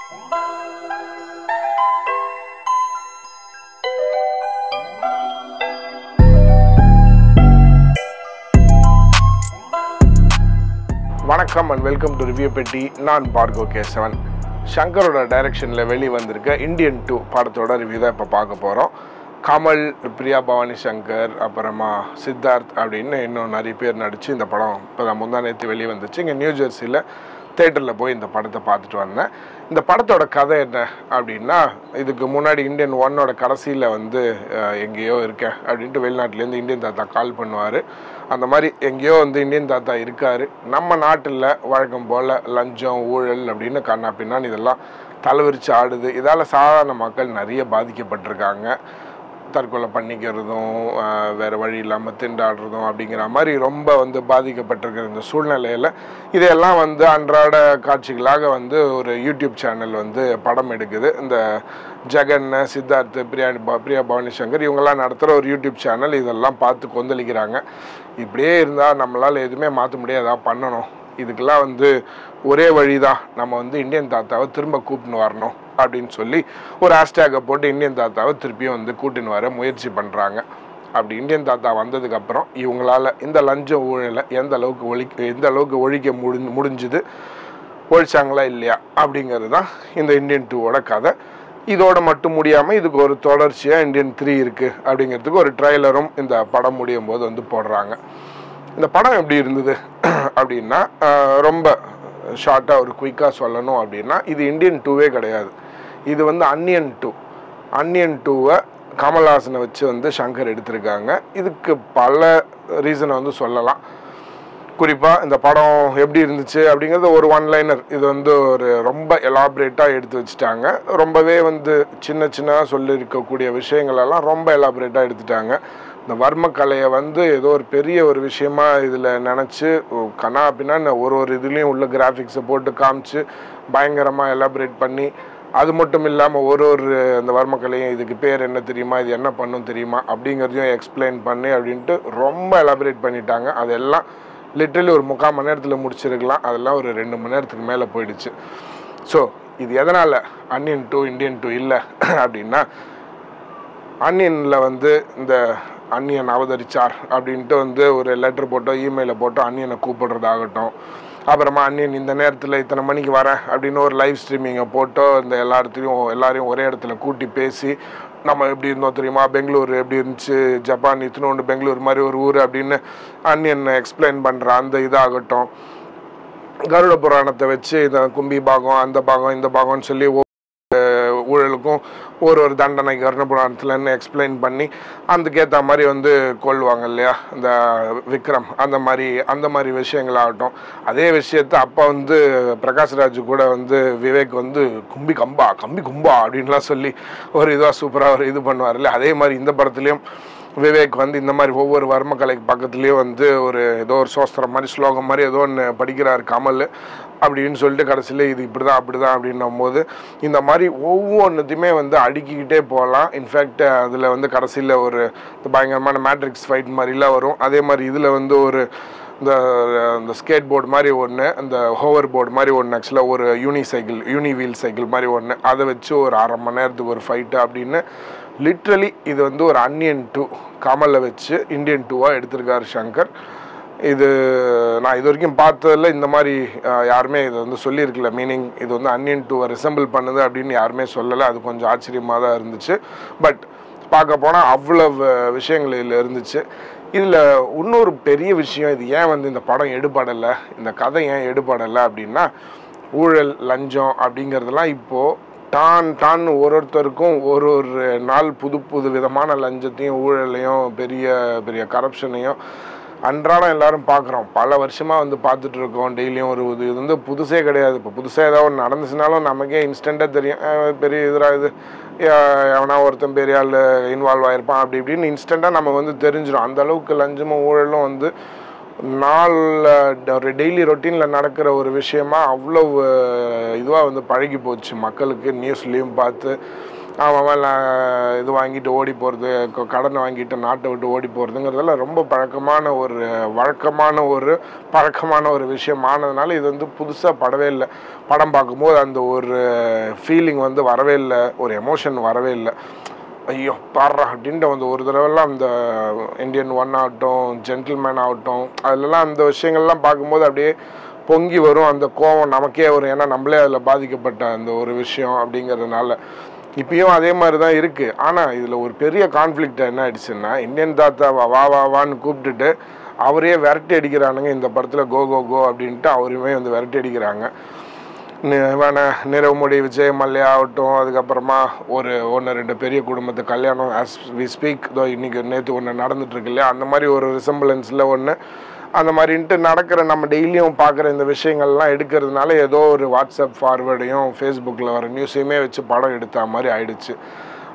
வணக்கம் and welcome to review பெட்டி. நான் பார்கவ் கேசவன். ஷங்கரோட டைரக்ஷனில் வெளி வந்திருக்க இந்தியன் 2 படத்தோட ரிவ்யூ தான் இப்போ பார்க்க போகிறோம். கமல், பிரியா பவானி சங்கர், அப்புறமா சித்தார்த் அப்படின்னு இன்னும் நிறைய பேர் நடித்து இந்த படம் இப்போ தான் முந்தா நேற்று வெளியே வந்துச்சு. இங்கே நியூ ஜெர்சியில் தேட்டரில் போய் இந்த படத்தை பார்த்துட்டு வந்தேன். இந்த படத்தோட கதை என்ன அப்படின்னா, இதுக்கு முன்னாடி இந்தியன் 1ஓட கடைசியில் வந்து எங்கேயோ இருக்கேன் அப்படின்ட்டு வெளிநாட்டிலேருந்து இந்தியன் தாத்தா கால் பண்ணுவார். அந்த மாதிரி எங்கேயோ வந்து இந்தியன் தாத்தா இருக்கார். நம்ம நாட்டில் வழக்கம் போல் லஞ்சம், ஊழல் அப்படின்னு கண்ணா பின்னான்னு இதெல்லாம் தலைவிரிச்சு ஆடுது. இதால் சாதாரண மக்கள் நிறைய பாதிக்கப்பட்டிருக்காங்க. தற்கொலை பண்ணிக்கிறதும், வேறு வழி இல்லாமல் திண்டாடுறதும் அப்படிங்கிற மாதிரி ரொம்ப வந்து பாதிக்கப்பட்டிருக்கிற இந்த சூழ்நிலையில் இதையெல்லாம் வந்து அன்றாட காட்சிகளாக வந்து ஒரு யூடியூப் சேனல் வந்து படம் எடுக்குது. இந்த ஜெகன், சித்தார்த், பிரியா பவானி சங்கர் இவங்கெல்லாம் நடத்துகிற ஒரு யூடியூப் சேனல் இதெல்லாம் பார்த்து கொந்தளிக்கிறாங்க. இப்படியே இருந்தால் நம்மளால் எதுவுமே மாற்ற முடியாது, அதான் பண்ணணும். இதுக்கெல்லாம் வந்து ஒரே வழி தான், நம்ம வந்து இந்தியன் தாத்தாவை திரும்ப கூப்பிட்டு வரணும் அப்படின்னு சொல்லி ஒரு ஹேஷ்டேக்கை போட்டு இந்தியன் தாத்தாவை திருப்பியும் வந்து கூட்டின்னு வர முயற்சி பண்ணுறாங்க. அப்படி இந்தியன் தாத்தா வந்ததுக்கப்புறம் இவங்களால் இந்த லஞ்ச ஊழலை எந்த அளவுக்கு ஒழிக்க முடிஞ்சுது, ஒழிச்சாங்களா இல்லையா அப்படிங்கிறது தான் இந்த இந்தியன் 2ஓட கதை. இதோட மட்டும் முடியாமல் இதுக்கு ஒரு தொடர்ச்சியாக இந்தியன் 3 இருக்குது அப்படிங்கிறதுக்கு ஒரு ட்ரைலரும் இந்த படம் முடியும் போது வந்து போடுறாங்க. இந்த படம் எப்படி இருந்தது அப்படின்னா, ரொம்ப ஷார்ட்டாக ஒரு குயிக்காக சொல்லணும் அப்படின்னா, இது இந்தியன் 2வே கிடையாது. இது வந்து அன்னியன் 2. அன்னியன் 2வை கமல்ஹாசனை வச்சு வந்து ஷங்கர் எடுத்திருக்காங்க. இதுக்கு பல ரீசனை வந்து சொல்லலாம். குறிப்பாக இந்த படம் எப்படி இருந்துச்சு அப்படிங்கிறது ஒரு ஒன்லைனர். இது வந்து ஒரு ரொம்ப எலாபரேட்டாக எடுத்து வச்சுட்டாங்க. ரொம்பவே வந்து சின்ன சொல்லியிருக்கக்கூடிய விஷயங்களெல்லாம் ரொம்ப எலாபரேட்டாக எடுத்துட்டாங்க. இந்த வர்ம கலையை வந்து ஏதோ ஒரு பெரிய ஒரு விஷயமா இதில் நினச்சி கண்ணா அப்படின்னா ஒரு இதுலேயும் உள்ள கிராஃபிக்ஸை போட்டு காமிச்சு பயங்கரமாக எலாபரேட் பண்ணி, அது மட்டும் இல்லாமல் ஒரு அந்த வர்மக்கலையும் இதுக்கு பேர் என்ன தெரியுமா, இது என்ன பண்ணும் தெரியுமா அப்படிங்கிறதையும் எக்ஸ்பிளைன் பண்ணி அப்படின்ட்டு ரொம்ப எலாபரேட் பண்ணிட்டாங்க. அதெல்லாம் லிட்ரலி ஒரு 3/4 மணி நேரத்தில் முடிச்சிருக்கலாம். அதெல்லாம் ஒரு 2 மணி நேரத்துக்கு மேலே போயிடுச்சு. ஸோ இது எதனால் அன்னியன் 2 இந்தியன் 2 இல்லை அப்படின்னா, அன்னியனில் வந்து இந்த அன்னியன் அவதரிச்சார் அப்படின்ட்டு வந்து ஒரு லெட்டர் போட்டோ இமெயிலை போட்டோ அன்னியனை கூப்பிடுறதாகட்டும், அப்புறமா அன்னியன் இந்த நேரத்தில் இத்தனை மணிக்கு வரேன் அப்படின்னு ஒரு லைவ் ஸ்ட்ரீமிங்கை போட்டோ இந்த எல்லாரையும் ஒரே இடத்துல கூட்டி பேசி, நம்ம எப்படி இருந்தோம் தெரியுமா, பெங்களூர் எப்படி இருந்துச்சு, ஜப்பான் இத்தினோண்டு பெங்களூர் மாதிரி ஒரு ஊர் அப்படின்னு அன்னியன் எக்ஸ்பிளைன் பண்ணுற அந்த இதாகட்டும், கருட புராணத்தை வச்சு இந்த கும்பி பாகம், அந்த பாகம், இந்த பாகம்னு சொல்லி ஊழலுக்கும் ஒரு தண்டனை கருட புராணத்துலன்னு எக்ஸ்பிளைன் பண்ணி அதுக்கேற்ற மாதிரி வந்து கொள்வாங்க இல்லையா இந்த விக்ரம், அந்த மாதிரி விஷயங்களாகட்டும். அதே விஷயத்தை அப்போ வந்து பிரகாஷ்ராஜ் கூட வந்து விவேக் வந்து கம்பி கும்பா அப்படின்லாம் சொல்லி ஒரு இதாக சூப்பராக ஒரு இது பண்ணுவார் இல்லை. அதே மாதிரி இந்த படத்துலேயும் விவேக் வந்து இந்த மாதிரி ஒவ்வொரு வர்மக்கலைக்கு பக்கத்துலேயும் வந்து ஏதோ ஒரு சோஸ்திரம் மாதிரி ஸ்லோகம் மாதிரி ஏதோ ஒன்று படிக்கிறார் கமல் அப்படின்னு சொல்லிட்டு கடைசியில் இது இப்படிதான் அப்படிதான் அப்படின்னும் போது இந்த மாதிரி ஒவ்வொன்றுத்தையுமே வந்து அடுக்கிக்கிட்டே போகலாம். இன்ஃபேக்ட் அதில் வந்து கடைசியில் ஒரு பயங்கரமான மேட்ரிக்ஸ் ஃபைட் மாதிரிலாம் வரும். அதே மாதிரி இதில் வந்து இந்த ஸ்கேட் போர்டு மாதிரி ஒன்று, அந்த ஹோவர் போர்டு மாதிரி ஒன்று, ஆக்சுவலாக ஒரு யூனி வீல் சைக்கிள் மாதிரி ஒன்று, அதை வச்சு ஒரு 1/2 மணி நேரத்துக்கு ஒரு ஃபைட்டு அப்படின்னு லிட்ரலி இது வந்து ஒரு அன்னியன் 2 கமலை வச்சு இந்தியன் 2வாக எடுத்திருக்காரு ஷங்கர். இது நான் இது வரைக்கும் பார்த்ததில் இந்த மாதிரி யாருமே இதை வந்து சொல்லியிருக்கல. மீனிங் இது வந்து அன்னியன் 2வை ரிசம்பிள் பண்ணுது அப்படின்னு யாருமே சொல்லலை. அது கொஞ்சம் ஆச்சரியமாக தான் இருந்துச்சு. பட் பார்க்க போனால் அவ்வளவு விஷயங்கள் இதில் இருந்துச்சு. இதில் இன்னொரு பெரிய விஷயம், இது ஏன் வந்து இந்த படம் எடுபடலை, இந்த கதை ஏன் எடுபடலை அப்படின்னா, ஊழல், லஞ்சம் அப்படிங்கிறதுலாம் இப்போது டான்னு ஒருத்தருக்கும் ஒரு நாள் புது விதமான லஞ்சத்தையும் ஊழலையும் பெரிய கரப்ஷனையும் அன்றாடம் எல்லாரும் பார்க்குறோம். பல வருஷமாக வந்து பார்த்துட்டு இருக்கோம். டெய்லியும் இது வந்து புதுசே கிடையாது. இப்போ புதுசாக ஏதாவது ஒன்று நடந்துச்சுனாலும் நமக்கே இன்ஸ்டண்ட்டாக தெரியும், பெரிய எதிராக இது எவனா ஒருத்தன் பெரிய ஆள் இன்வால்வ் ஆகிருப்பான் அப்படி இப்படின்னு இன்ஸ்டண்ட்டாக நம்ம வந்து தெரிஞ்சிடும். அந்தளவுக்கு லஞ்சமும் ஊழலும் வந்து ஒரு டெய்லி ரொட்டீனில் நடக்கிற ஒரு விஷயமா அவ்வளோ இதுவாக வந்து பழகி போச்சு மக்களுக்கு. நியூஸ்லேயும் பார்த்து அவன் இது வாங்கிட்டு ஓடி போகிறது, கடன் வாங்கிட்டு நாட்டை விட்டு ஓடி போகிறதுங்கிறதெல்லாம் ரொம்ப பழக்கமான ஒரு விஷயம் ஆனதுனால இது வந்து புதுசாக படவே இல்லை. படம் பார்க்கும்போது அந்த ஒரு ஃபீலிங் வந்து வரவே இல்லை, ஒரு எமோஷன் வரவே இல்லை. ஐயோ பாடுறா அப்படின்ட்டு வந்து ஒரு தடவைலாம் அந்த இந்தியன் 1 ஆகட்டும், ஜென்டில்மேன் ஆகட்டும், அதிலலாம் அந்த விஷயங்கள்லாம் பார்க்கும்போது அப்படியே பொங்கி வரும் அந்த கோவம் நமக்கே வரும். ஏன்னா நம்மளே அதில் பாதிக்கப்பட்ட அந்த ஒரு விஷயம் அப்படிங்கிறதுனால இப்பயும் அதே மாதிரி தான் இருக்குது. ஆனால் இதில் ஒரு பெரிய கான்ஃப்ளிக்ட் என்ன ஆயிடுச்சுன்னா, இந்தியன் தாத்தாவை வான்னு கூப்பிட்டுட்டு அவரே விரட்டி அடிக்கிறானுங்க இந்த படத்தில். கோ கோ கோ அப்படின்ட்டு அவருமே வந்து விரட்டி அடிக்கிறாங்க. நிரவமொழி, விஜய் மல்லையா ஆகட்டும், அதுக்கப்புறமா ஒன்று 2 பெரிய குடும்பத்து கல்யாணம் ஆஸ் வி ஸ்பீக் இன்னைக்கு நேற்று ஒன்று நடந்துட்டுருக்கு இல்லையா, அந்த மாதிரி ஒரு ரிசம்பிளன்ஸில் ஒன்று அந்த மாதிரின்ட்டு நடக்கிற நம்ம டெய்லியும் பார்க்குற இந்த விஷயங்கள்லாம் எடுக்கிறதுனால ஏதோ ஒரு வாட்ஸ்அப் ஃபார்வேர்டையும் ஃபேஸ்புக்கில் வர நியூஸையுமே வச்சு படம் எடுத்த மாதிரி ஆயிடுச்சு.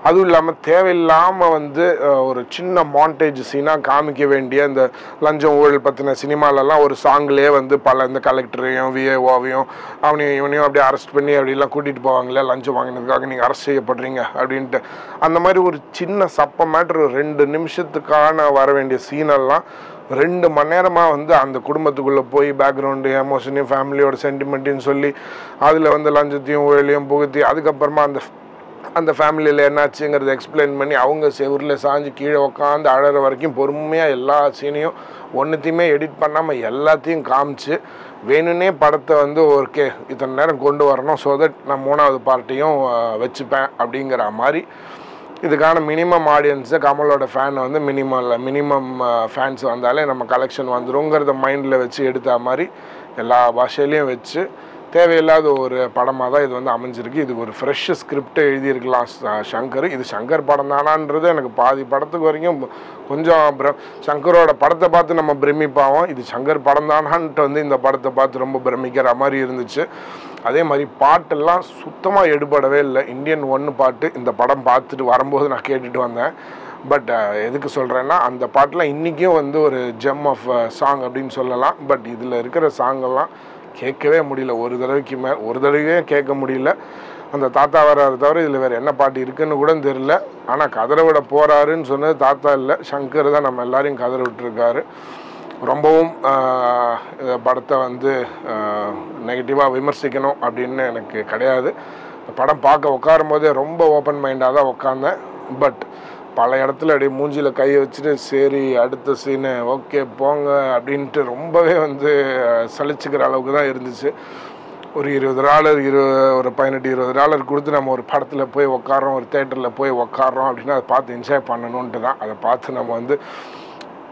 அதுவும் இல்லாமல் தேவையில்லாமல் வந்து ஒரு சின்ன மாண்டேஜ் சீனாக காமிக்க வேண்டிய இந்த லஞ்சம் ஊழல் பற்றின சினிமாலெல்லாம் ஒரு சாங்லேயே வந்து பல இந்த கலெக்டரையும் விஏஓவையும் இவனையும் அப்படியே அரெஸ்ட் பண்ணி அப்படிலாம் கூட்டிகிட்டு போவாங்களே, லஞ்சம் வாங்கினதுக்காக நீங்கள் அரெஸ்ட் செய்யப்படுறீங்க அப்படின்ட்டு. அந்த மாதிரி ஒரு சின்ன சப்ப மேட்ரு 2 நிமிஷத்துக்கான வர வேண்டிய சீனெல்லாம் 2 மணி நேரமாக வந்து அந்த குடும்பத்துக்குள்ளே போய் பேக்ரவுண்டு எமோஷனையும் ஃபேமிலியோட சென்டிமெண்ட்டையும் சொல்லி அதில் வந்து லஞ்சத்தையும் ஊழலையும் புகுத்தி அதுக்கப்புறமா அந்த ஃபேமிலியில் என்னாச்சுங்கிறத எக்ஸ்பிளைன் பண்ணி அவங்க செவரில் சாஞ்சு கீழே உட்காந்து அழகிற வரைக்கும் பொறுமையாக எல்லா சீனையும் ஒன்றுத்தையுமே எடிட் பண்ணாமல் எல்லாத்தையும் காமிச்சு வேணும்னே படத்தை வந்து ஓகே இத்தனை நேரம் கொண்டு வரணும், ஸோ தட் நான் 3வது பார்ட்டையும் வச்சுப்பேன் அப்படிங்கிற மாதிரி. இதுக்கான மினிமம் ஆடியன்ஸை கமலோட ஃபேனை வந்து மினிமம் ஃபேன்ஸ் வந்தாலே நம்ம கலெக்ஷன் வந்துருங்கிறத மைண்டில் வச்சு எடுத்த மாதிரி எல்லா பாஷையிலையும் வச்சு தேவையில்லாத ஒரு படமாக தான் இது வந்து அமைஞ்சிருக்கு. இது ஒரு ஃப்ரெஷ் ஸ்கிரிப்டை எழுதியிருக்கலாம் சங்கர். இது சங்கர் படம் தானான்றது எனக்கு பாதி படத்துக்கு வரைக்கும் கொஞ்சம் சங்கரோட படத்தை பார்த்து நம்ம பிரமிப்பாவோம், இது சங்கர் படம் தானான்ட்டு வந்து இந்த படத்தை பார்த்து ரொம்ப பிரமிக்கிற மாதிரி இருந்துச்சு. அதே மாதிரி பாட்டெல்லாம் சுத்தமாக எடுபடவே இல்லை. இந்தியன் 1 பாட்டு இந்த படம் பார்த்துட்டு வரும்போது நான் கேட்டுட்டு வந்தேன். பட் எதுக்கு சொல்கிறேன்னா, அந்த பாட்டெலாம் இன்றைக்கும் வந்து ஒரு ஜெம் ஆஃப் சாங் அப்படின்னு சொல்லலாம். பட் இதில் இருக்கிற சாங்கெல்லாம் கேட்கவே முடியல. ஒரு தடவையே கேட்க முடியல. அந்த தாத்தா வர்றாரு தவிர இதில் வேறு என்ன பாட்டு இருக்குன்னு கூட தெரியல. ஆனால் கதற விட போகிறாருன்னு சொன்னது தாத்தா இல்லை, சங்கர் தான் நம்ம எல்லாரையும் கதற விட்டுருக்காரு. ரொம்பவும் இந்த படத்தை வந்து நெகட்டிவாக விமர்சிக்கணும் அப்படின்னு எனக்கு கிடையாது. படம் பார்க்க உட்காரும் போதே ரொம்ப ஓப்பன் மைண்டாக தான் உட்காந்தேன். பட் பல இடத்துல அப்படியே மூஞ்சியில் கையை வச்சுட்டு சரி அடுத்த சீனு ஓகே போங்க அப்படின்ட்டு ரொம்பவே வந்து சலிச்சுக்கிற அளவுக்கு தான் இருந்துச்சு. ஒரு $20 ஒரு $18-20 கொடுத்து நம்ம ஒரு படத்தில் போய் உட்காரோம், ஒரு தேட்டரில் போய் உட்காரோம் அப்படின்னா அதை பார்த்து என்ஜாய் பண்ணணுன்ட்டு தான். அதை பார்த்து நம்ம வந்து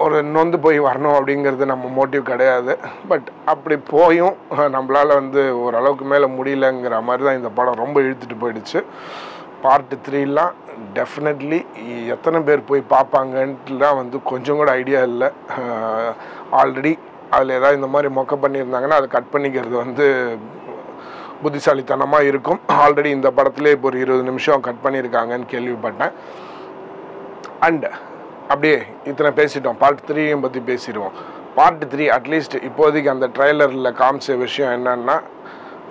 ஒரு நொந்து போய் வரணும் அப்படிங்கிறது நம்ம மோட்டிவ் கிடையாது. பட் அப்படி போயும் நம்மளால் வந்து ஓரளவுக்கு மேலே முடியலங்கிற மாதிரி தான் இந்த படம் ரொம்ப இழுத்துட்டு போயிடுச்சு. பார்ட் 3லாம் டெஃபினெட்லி எத்தனை பேர் போய் பார்ப்பாங்கன்ட்டுலாம் வந்து கொஞ்சம் கூட ஐடியா இல்லை. ஆல்ரெடி அதில் ஏதாவது இந்த மாதிரி மொக்க பண்ணியிருந்தாங்கன்னா அதை கட் பண்ணிக்கிறது வந்து புத்திசாலித்தனமாக இருக்கும். ஆல்ரெடி இந்த படத்துலேயே இப்போ ஒரு 20 நிமிஷம் கட் பண்ணியிருக்காங்கன்னு கேள்விப்பட்டேன். அண்ட் அப்படியே இத்தனை பேசிட்டோம், பார்ட் 3யும் பற்றி பேசிடுவோம். பார்ட் 3 அட்லீஸ்ட் இப்போதைக்கு அந்த ட்ரெய்லரில் காமிச்ச விஷயம் என்னன்னா,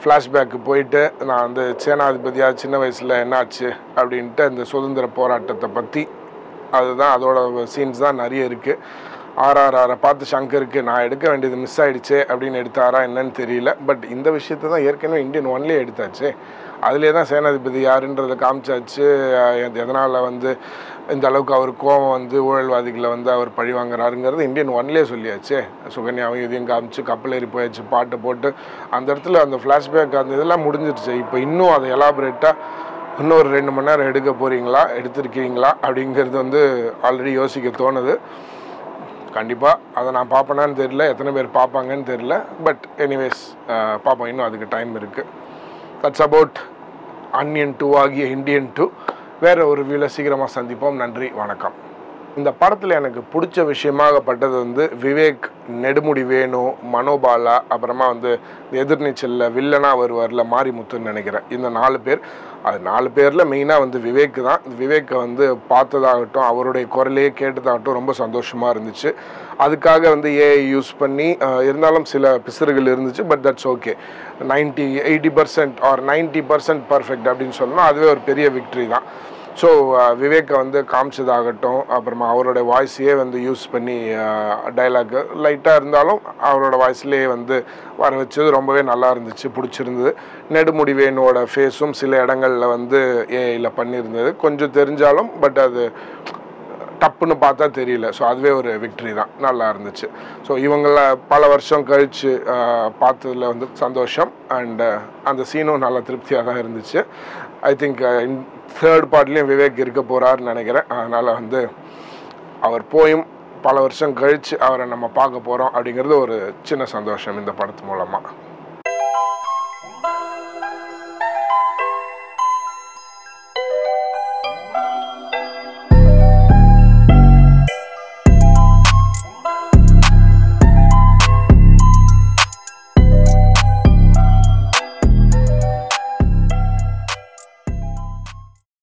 ஃப்ளாஷ்பேக்கு போயிட்டு நான் அந்த சேனாதிபதியாக சின்ன வயசில் என்னாச்சு அப்படின்ட்டு அந்த சுதந்திர போராட்டத்தை பற்றி அதுதான் அதோட சீன்ஸ் தான் நிறைய இருக்குது. RRR பார்த்து சங்கருக்கு நான் எடுக்க வேண்டியது மிஸ் ஆகிடுச்சே அப்படின்னு எடுத்தாரா என்னன்னு தெரியல. பட் இந்த விஷயத்தை தான் ஏற்கனவே இந்தியன் 1லேயே எடுத்தாச்சு. அதிலே தான் சேனாதிபதி யாருன்றதை காமிச்சாச்சு. எதனால் வந்து இந்த அளவுக்கு அவர் கோவம் வந்து ஊழல்வாதிகளை வந்து அவர் பழி வாங்குறாருங்கிறது இந்தியன் 1லேயே சொல்லியாச்சு. சுகன்யாவும் இதையும் காமிச்சு கப்பல் ஏறி போயாச்சு, பாட்டு போட்டு அந்த இடத்துல அந்த ஃப்ளாஷ்பேக் அந்த இதெல்லாம் முடிஞ்சிடுச்சு. இப்போ இன்னும் அதை எலாபரேட்டாக இன்னொரு 2 மணி நேரம் எடுக்க போகிறீங்களா, எடுத்துருக்கீங்களா அப்படிங்கிறது வந்து ஆல்ரெடி யோசிக்க தோணுது. கண்டிப்பாக அதை நான் பார்ப்பேனான்னு தெரியல, எத்தனை பேர் பார்ப்பாங்கன்னு தெரியல. பட் எனிவேஸ் பார்ப்போம், இன்னும் அதுக்கு டைம் இருக்குது. தட்ஸ் அபவுட் அன்னியன் 2 ஆகிய இந்தியன் 2. வேறு ஒரு வியூவில் சீக்கிரமாக சந்திப்போம். நன்றி, வணக்கம். இந்த படத்தில் எனக்கு பிடிச்ச விஷயமாகப்பட்டது வந்து விவேக், நெடுமுடி வேணு, மனோபாலா, அப்புறமா வந்து எதிர்நீச்சலில் வில்லனாக வருவார்ல மாரிமுத்துன்னு நினைக்கிறேன். இந்த 4 பேர். அது 4 பேரில் மெயினாக வந்து விவேக் தான். விவேக்கை வந்து பார்த்ததாகட்டும், அவருடைய குரலையே கேட்டதாகட்டும் ரொம்ப சந்தோஷமாக இருந்துச்சு. அதுக்காக வந்து ஏஐ யூஸ் பண்ணி இருந்தாலும் சில பிசுறுகள் இருந்துச்சு. But that's okay. 80% or 90% perfect அப்படின்னு சொன்னால் அதுவே ஒரு பெரிய விக்ட்ரி தான். ஸோ விவேக்கை வந்து காமிச்சதாகட்டும், அப்புறமா அவரோட வாய்ஸையே வந்து யூஸ் பண்ணி டைலாக் லைட்டாக இருந்தாலும் அவரோட வாய்ஸ்லேயே வந்து வர வச்சது ரொம்பவே நல்லா இருந்துச்சு, பிடிச்சிருந்தது. நெடுமுடி வேணுவோட ஃபேஸும் சில இடங்களில் வந்து ஏஐயில் பண்ணியிருந்தது, கொஞ்சம் தெரிஞ்சாலும் பட் அது டப்புன்னு பார்த்தா தெரியல. ஸோ அதுவே ஒரு விக்ட்ரி தான், நல்லா இருந்துச்சு. ஸோ இவங்கள பல வருஷம் கழித்து பார்த்ததில் வந்து சந்தோஷம். அண்டு அந்த சீனும் நல்லா திருப்தியாக தான் இருந்துச்சு. ஐ திங்க் தேர்ட் பார்ட்லேயும் விவேக் இருக்க போகிறாருன்னு நினைக்கிறேன். அதனால் வந்து அவர் போயும் பல வருஷம் கழித்து அவரை நம்ம பார்க்க போகிறோம் அப்படிங்கிறது ஒரு சின்ன சந்தோஷம் இந்த படத்து மூலமாக.